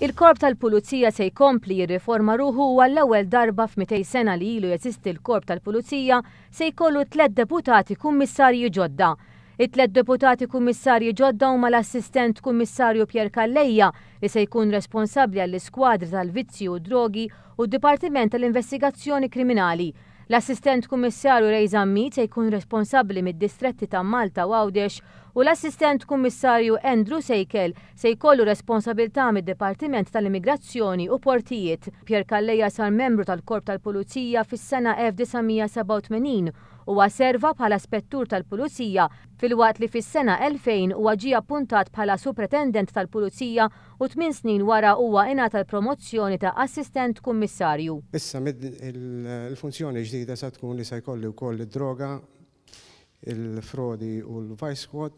Il-Korp tal-Pulizija se jkompli jirriforma ruħu u għall-ewwel darba f'200 sena li ilu jeżisti l-Korp tal-Pulizija se jkollu 3 deputati kummissarji ġodda. It-3 deputati kummissarji ġodda huma l-assistent kummissarju Pier Kallejja li se jkun responsabbli għall-iskwadri tal-vizzi u drogi u d-Dipartiment tal-Investigazzjoni Kriminali. L-assistent kummissarju Rejza Mit se jkun responsabbli mid-distretti ta' Malta u Għawdxi u l-assistent kummissarju Andrew Sejkel se jkollu responsabilità mid-Dipartiment tal-Immigrazzjoni u Portijiet. Pier Kallejja sar membru tal-Korp tal-Pulizija fis-sena 1987 u serva bħala spettur tal-Pulizija fil-waqt li fis-sena 2000 huwa ġie appuntat bħala supretendent tal-Pulizija u 8 snin wara huwa ingħata l-promozzjoni ta' assistent kummissarju. Issa il-funzjoni ġdida sa tkun li se jkolli wkoll id-droga, il-frodi u l-vice squad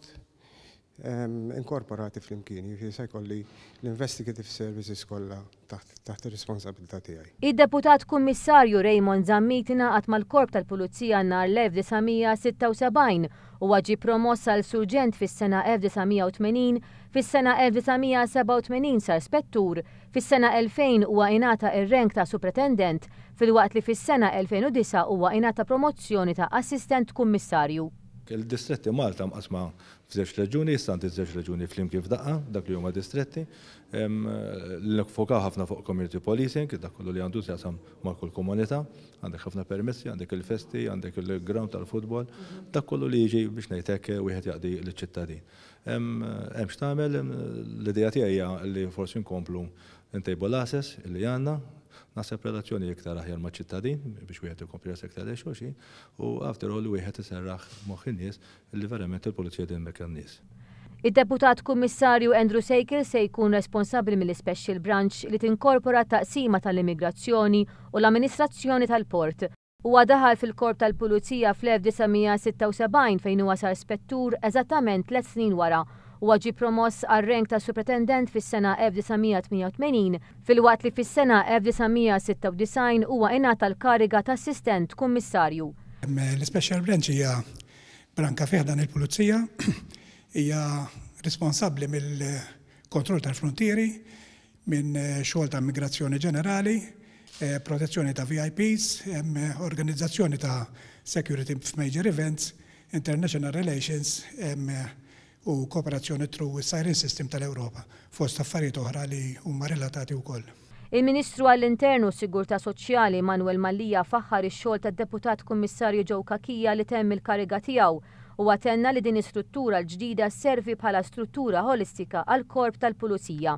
inkorporati fl-imkien, se jkolli l-investigative services kollha taħt ir-responsabilità tiegħi. Id-Deputat Kummissarju Raymond Zammit ingħaqad mal-Korp tal-Pulizija nhar l-1976 u ġie promoss għal surġent fis-sena 1980, fis-sena 1987 sar spettur, fis-sena 2000 huwa ingħata ir-rank ta' supretendent, fil-waqt li fis-sena 2009 huwa ingħata promozzjoni ta' assistent kummissarju. Il-distretti Malta mqasma f'żewġ reġuni, istanti żewġ reġuni flimkien f'daqqa, dak li huma distretti. Nfokaw ħafna fuq community policing, dak kollu li għandu jaqsam ma' kull komunità, għandek ħafna permessi, għandek il-festi, għandek il-ground tal-futbol, dak kollu li jiġi biex ngħidlek wieħed jaqdi liċ-ċittadin. Hemm x'tagħmel l-idea tiegħi li forsi nkomplu ntejbu l-assess li għandna. Naħseb relazzjoni iktar aħjar ma' ċittadin biex wieħed ikompli iktar lejn xulxin u after all wieħed iserraħ moħħ in-nies li verament il-pulizija din mekkan nies. Id-Deputat Kummissarju Andrew Sejkel se jkun responsabbli mill-Special Branch li tinkorpora taqsima tal-immigrazzjoni u l-amministrazzjoni tal-port. Huwa daħal fil-Korp tal-Pulizija fl-1976 fejn huwa sar spettur eżattament 3 snin wara. Huwa ġie promoss għar-rank ta' supretendent fis-sena 1988 fil-waqt li fis-sena 1996 huwa ingħata l-kariga ta' assistent kummissarju. L-Special Branch hija branka fih dan il-Pulizija, hija responsabbli mill-kontroll tal-frontieri, minn xogħol ta' immigrazzjoni ġenerali, protezzjoni ta' VIPs, organizzazzjoni ta' security f'major events, international relations, u kooperazzjoni tru siren system tal-Ewropa, fost affarijiet oħra li huma relatati wkoll. Il-Ministru għall-Internu u Sigurtà Soċjali Manuel Mallija faħħar ix-xogħol tad-Deputat Kummissarju Joe Kakija li temm il-kariga tiegħu u għatenna li din is-struttura l-ġdida sservi bħala struttura holistika għall-Korp tal-Pulizija.